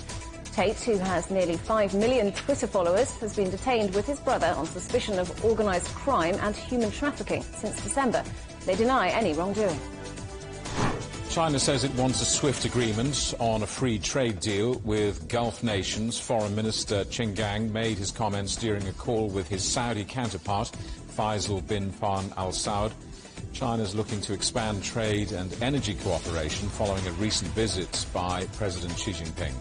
Tate, who has nearly 5 million Twitter followers, has been detained with his brother on suspicion of organised crime and human trafficking since December. They deny any wrongdoing.
China says it wants a swift agreement on a free trade deal with Gulf nations. Foreign Minister Qin Gang made his comments during a call with his Saudi counterpart, Faisal bin Farhan Al Saud. China is looking to expand trade and energy cooperation following a recent visit by President Xi Jinping.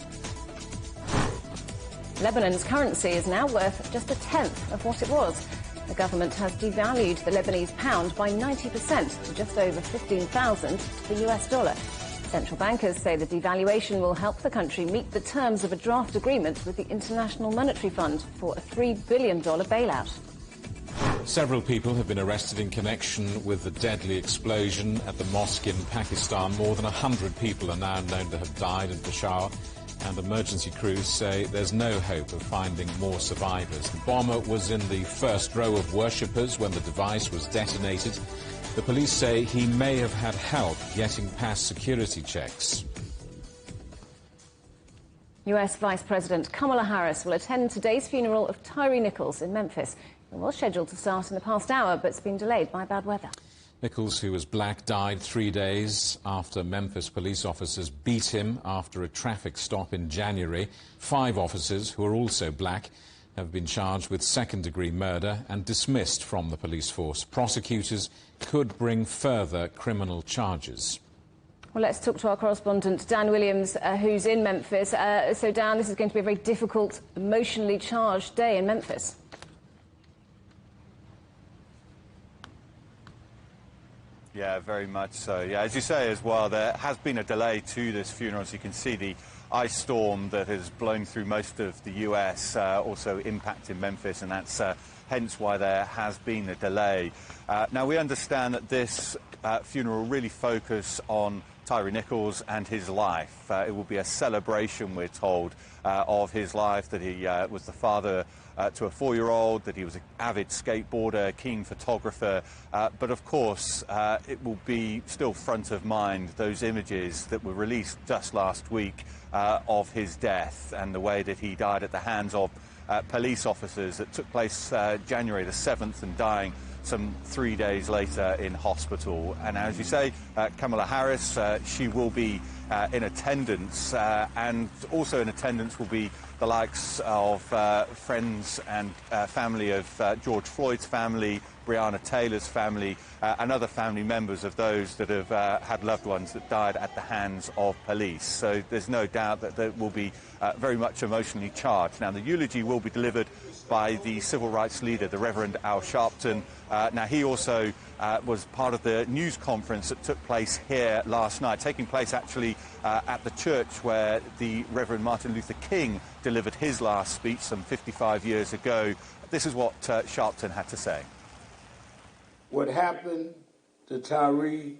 Lebanon's currency is now worth just a tenth of what it was. The government has devalued the Lebanese pound by 90% to just over 15,000 to the US dollar. Central bankers say the devaluation will help the country meet the terms of a draft agreement with the International Monetary Fund for a $3 billion bailout.
Several people have been arrested in connection with the deadly explosion at the mosque in Pakistan. More than 100 people are now known to have died in Peshawar, and emergency crews say there's no hope of finding more survivors. The bomber was in the first row of worshippers when the device was detonated. The police say he may have had help getting past security checks.
US Vice President Kamala Harris will attend today's funeral of Tyree Nichols in Memphis. It was scheduled to start in the past hour, but it's been delayed by bad weather.
Nichols, who was black, died 3 days after Memphis police officers beat him after a traffic stop in January. 5 officers, who are also black, have been charged with second-degree murder and dismissed from the police force. Prosecutors could bring further criminal charges.
Well, let's talk to our correspondent, Dan Williams, who's in Memphis. So, Dan, this is going to be a very difficult, emotionally charged day in Memphis.
Yeah, very much so. Yeah, as you say as well, there has been a delay to this funeral. As you can see, the ice storm that has blown through most of the US also impacted Memphis, and that's hence why there has been a delay. Now, we understand that this funeral will really focus on Tyree Nichols and his life. It will be a celebration, we're told, of his life, that he was the father to a 4-year-old, that he was an avid skateboarder, keen photographer, but of course it will be still front of mind, those images that were released just last week of his death and the way that he died at the hands of police officers. That took place January the 7th and dying some 3 days later in hospital. And as you say, Kamala Harris, she will be in attendance, and also in attendance will be the likes of friends and family of George Floyd's family, Breonna Taylor's family, and other family members of those that have had loved ones that died at the hands of police. So there's no doubt that that will be very much emotionally charged. Now, the eulogy will be delivered by the civil rights leader, the Reverend Al Sharpton. Now, he also was part of the news conference that took place here last night, taking place actually at the church where the Reverend Martin Luther King delivered his last speech some 55 years ago. This is what Sharpton had to say.
What happened the Tyree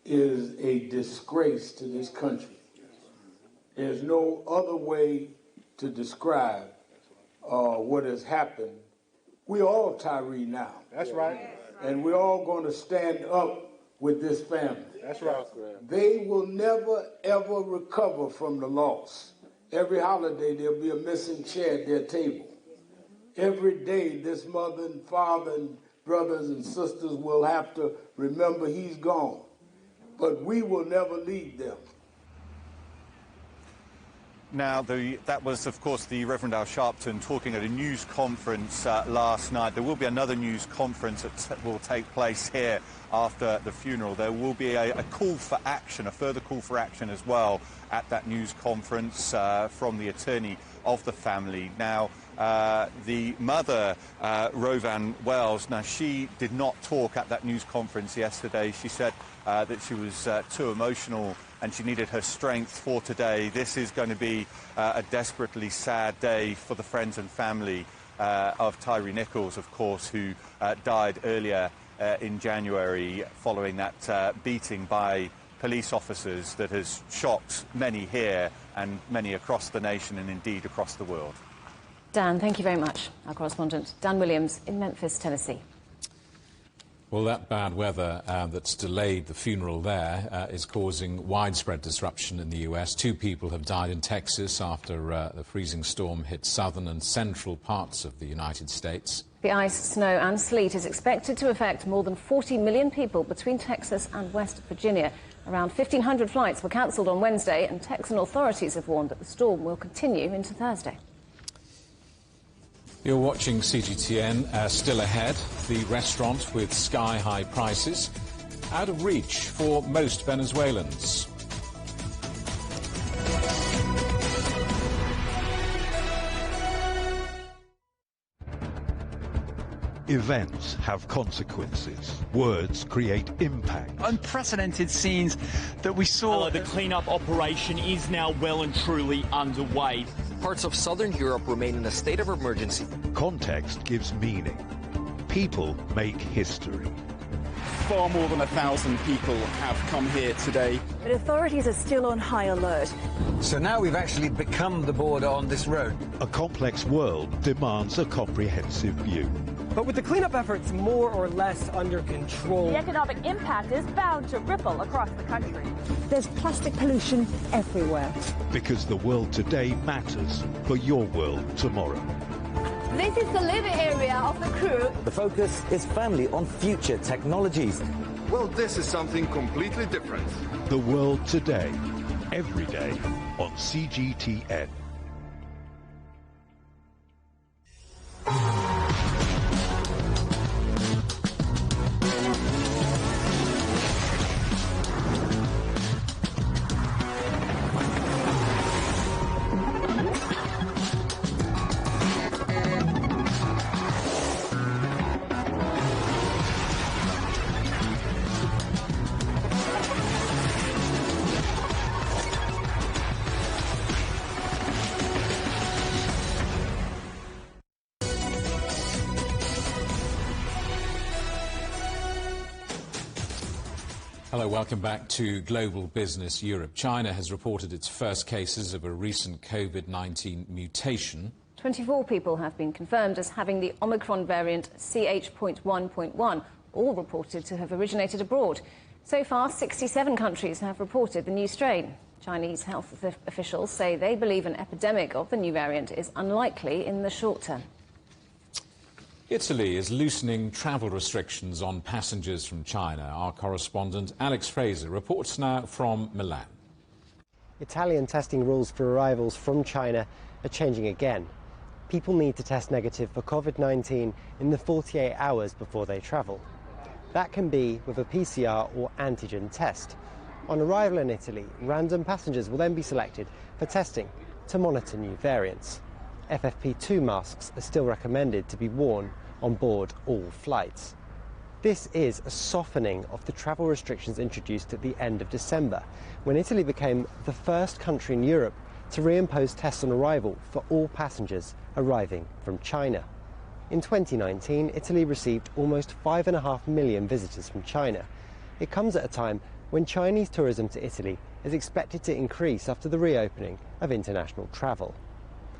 is a disgrace to this country. There's no other way to describe what has happened. We're all Tyree now.
That's right.
And we're all going to stand up with this family.
That's right.
They will never, ever recover from the loss. Every holiday, there'll be a missing chair at their table. Every day, this mother and father and brothers and sisters will have to remember he's gone. But we will never leave them.
Now, that was, of course, the Reverend Al Sharpton talking at a news conference last night. There will be another news conference that will take place here after the funeral. There will be a call for action, a further call for action as well at that news conference from the attorney of the family. Now, the mother, Rovan Wells, now she did not talk at that news conference yesterday. She said that she was too emotional and she needed her strength for today. This is going to be a desperately sad day for the friends and family of Tyree Nichols, of course, who died earlier in January following that beating by police officers that has shocked many here and many across the nation and indeed across the world.
Dan, thank you very much. Our correspondent, Dan Williams in Memphis, Tennessee.
Well, that bad weather that's delayed the funeral there is causing widespread disruption in the US. 2 people have died in Texas after the freezing storm hit southern and central parts of the United States.
The ice, snow and sleet is expected to affect more than 40 million people between Texas and West Virginia. Around 1,500 flights were cancelled on Wednesday, and Texan authorities have warned that the storm will continue into Thursday.
You're watching CGTN. Still ahead, the restaurant with sky-high prices, out of reach for most Venezuelans.
Events have consequences. Words create impact.
Unprecedented scenes that we saw.
The clean-up operation is now well and truly underway.
Parts of southern Europe remain in a state of emergency.
Context gives meaning. People make history.
Far more than 1,000 people have come here today.
But authorities are still on high alert.
So now we've actually become the border on this road.
A complex world demands a comprehensive view.
But with the cleanup efforts more or less under control,
the economic impact is bound to ripple across the country.
There's plastic pollution everywhere.
Because the world today matters for your world tomorrow.
This is the living area of the crew.
The focus is firmly on future technologies.
Well, this is something completely different.
The world today, every day on CGTN.
Hello, welcome back to Global Business Europe. China has reported its first cases of a recent COVID-19 mutation.
24 people have been confirmed as having the Omicron variant CH.1.1, all reported to have originated abroad. So far, 67 countries have reported the new strain. Chinese health officials say they believe an epidemic of the new variant is unlikely in the short term.
Italy is loosening travel restrictions on passengers from China. Our correspondent Alex Fraser reports now from Milan.
Italian testing rules for arrivals from China are changing again. People need to test negative for COVID-19 in the 48 hours before they travel. That can be with a PCR or antigen test. On arrival in Italy, random passengers will then be selected for testing to monitor new variants. FFP2 masks are still recommended to be worn on board all flights. This is a softening of the travel restrictions introduced at the end of December, when Italy became the first country in Europe to reimpose tests on arrival for all passengers arriving from China. In 2019, Italy received almost 5.5 million visitors from China, It comes at a time when Chinese tourism to Italy is expected to increase after the reopening of international travel.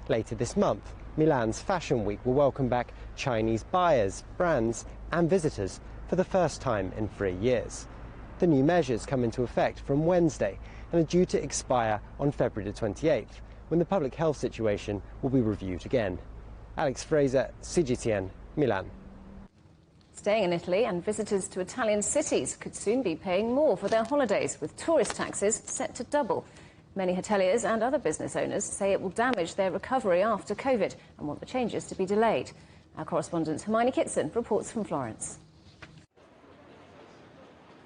Later this month, Milan's Fashion Week will welcome back Chinese buyers, brands and visitors for the first time in 3 years. The new measures come into effect from Wednesday and are due to expire on February the 28th, when the public health situation will be reviewed again. Alex Fraser, CGTN, Milan.
Staying in Italy, and visitors to Italian cities could soon be paying more for their holidays, with tourist taxes set to double. Many hoteliers and other business owners say it will damage their recovery after COVID and want the changes to be delayed. Our correspondent Hermione Kitson reports from Florence.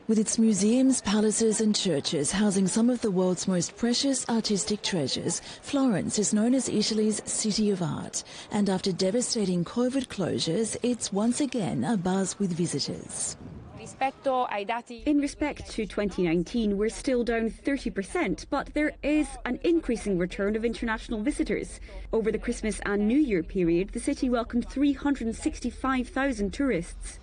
With its museums, palaces and churches housing some of the world's most precious artistic treasures, Florence is known as Italy's City of Art. And after devastating COVID closures, it's once again abuzz with visitors.
In respect to 2019, we're still down 30%, but there is an increasing return of international visitors. Over the Christmas and New Year period, the city welcomed 365,000 tourists.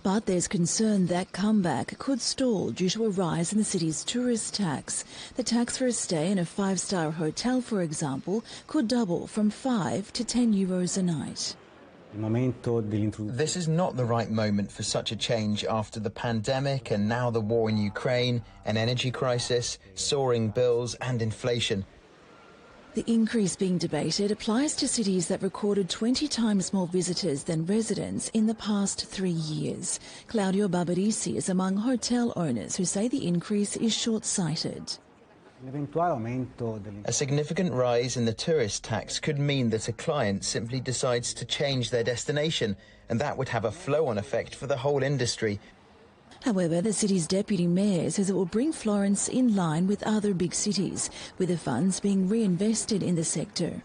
But there's concern that comeback could stall due to a rise in the city's tourist tax. The tax for a stay in a 5-star hotel, for example, could double from 5 to 10 euros a night.
This is not the right moment for such a change after the pandemic and now the war in Ukraine, an energy crisis, soaring bills and inflation.
The increase being debated applies to cities that recorded 20 times more visitors than residents in the past 3 years. Claudio Barbarisi is among hotel owners who say the increase is short-sighted.
A significant rise in the tourist tax could mean that a client simply decides to change their destination, and that would have a flow-on effect for the whole industry.
However, the city's deputy mayor says it will bring Florence in line with other big cities, with the funds being reinvested in the sector.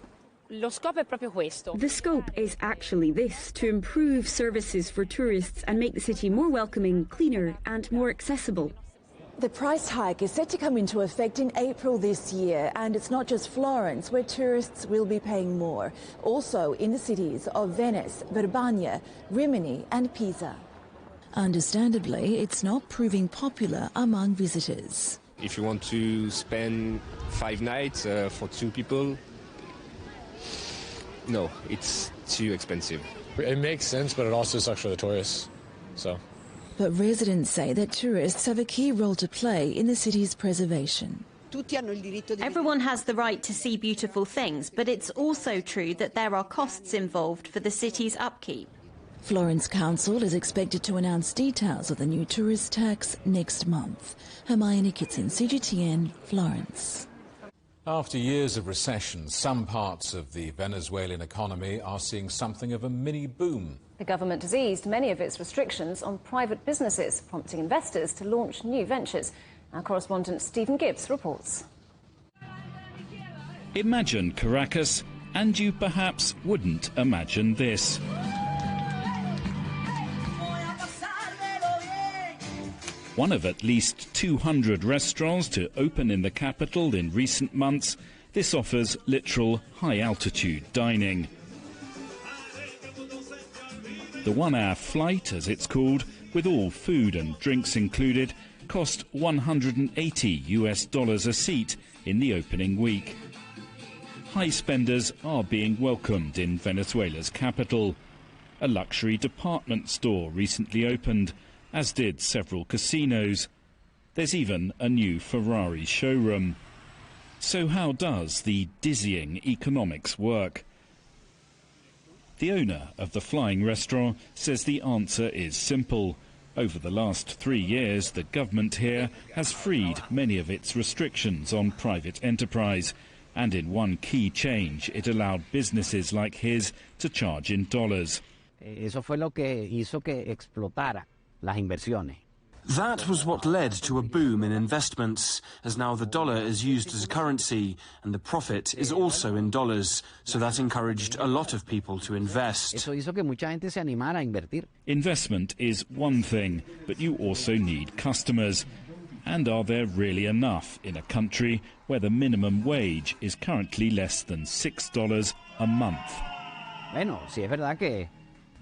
The scope is actually this, to improve services for tourists and make the city more welcoming, cleaner and more accessible.
The price hike is set to come into effect in April this year, and it's not just Florence where tourists will be paying more, also in the cities of Venice, Verbania, Rimini and Pisa. Understandably, it's not proving popular among visitors.
If you want to spend 5 nights for 2 people, no, it's too expensive.
It makes sense, but it also sucks for the tourists, so.
But residents say that tourists have a key role to play in the city's preservation.
Everyone has the right to see beautiful things, but it's also true that there are costs involved for the city's upkeep.
Florence Council is expected to announce details of the new tourist tax next month. Hermione Kitson, CGTN, Florence.
After years of recession, some parts of the Venezuelan economy are seeing something of a mini boom.
The government has eased many of its restrictions on private businesses, prompting investors to launch new ventures. Our correspondent Stephen Gibbs reports.
Imagine Caracas, and you perhaps wouldn't imagine this. One of at least 200 restaurants to open in the capital in recent months, this offers literal high-altitude dining. The 1-hour flight, as it's called, with all food and drinks included, cost $180 a seat in the opening week. High spenders are being welcomed in Venezuela's capital. A luxury department store recently opened, as did several casinos. There's even a new Ferrari showroom. So how does the dizzying economics work? The owner of the flying restaurant says the answer is simple. Over the last 3 years, the government here has freed many of its restrictions on private enterprise. And in one key change, it allowed businesses like his to charge in dollars.
Eso fue lo que hizo que explotara las inversiones.
That was what led to a boom in investments, as now the dollar is used as a currency and the profit is also in dollars, so that encouraged a lot of people to invest.
Eso hizo que mucha gente se animara a invertir.
Investment is one thing, but you also need customers. And are there really enough in a country where the minimum wage is currently less than $6 a month?
Bueno, sí es verdad que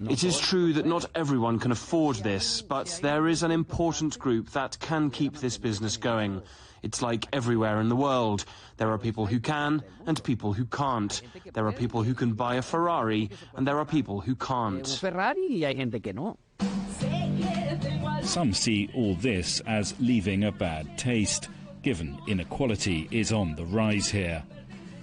It is true that not everyone can afford this, but there is an important group that can keep this business going. It's like everywhere in the world. There are people who can and people who can't. There are people who can buy a Ferrari and there are people who can't.
Some see all this as leaving a bad taste, given inequality is on the rise here.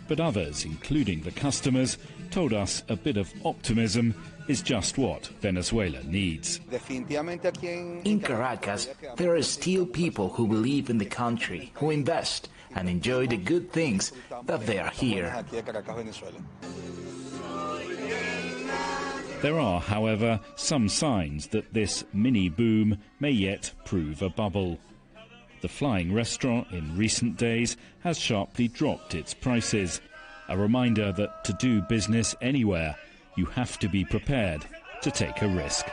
But others, including the customers, told us a bit of optimism is just what Venezuela needs.
In Caracas, there are still people who believe in the country, who invest and enjoy the good things that they are here.
There are, however, some signs that this mini-boom may yet prove a bubble. The Flying Restaurant in recent days has sharply dropped its prices, a reminder that to do business anywhere, you have to be prepared to take a risk.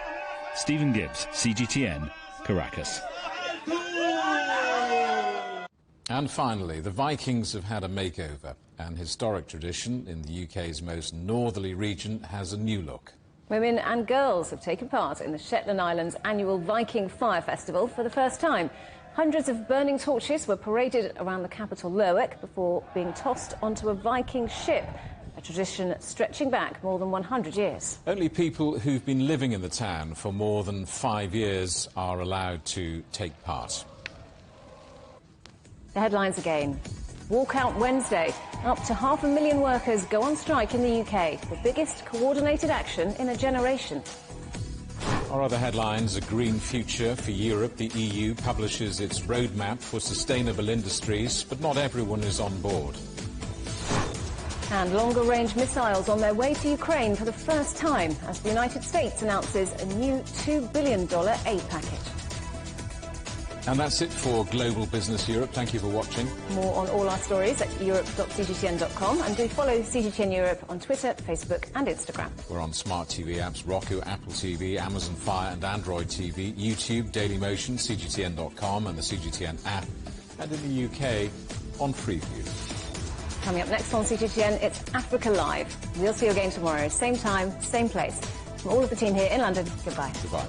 Stephen Gibbs, CGTN, Caracas.
And finally, the Vikings have had a makeover. An historic tradition in the UK's most northerly region has a new look.
Women and girls have taken part in the Shetland Islands' annual Viking Fire Festival for the first time. Hundreds of burning torches were paraded around the capital Lerwick before being tossed onto a Viking ship, a tradition stretching back more than 100 years.
Only people who've been living in the town for more than 5 years are allowed to take part.
The headlines again. Walkout Wednesday. Up to 500,000 workers go on strike in the UK, the biggest coordinated action in a generation.
Our other headlines: a green future for Europe. The EU publishes its roadmap for sustainable industries, but not everyone is on board.
And longer-range missiles on their way to Ukraine for the first time as the United States announces a new $2 billion aid package.
And that's it for Global Business Europe. Thank you for watching.
More on all our stories at europe.cgtn.com, and do follow CGTN Europe on Twitter, Facebook and Instagram.
We're on smart TV apps, Roku, Apple TV, Amazon Fire and Android TV, YouTube, Dailymotion, CGTN.com and the CGTN app, and in the UK on Freeview.
Coming up next on CGTN, it's Africa Live. We'll see you again tomorrow, same time, same place. From all of the team here in London, goodbye.
Goodbye.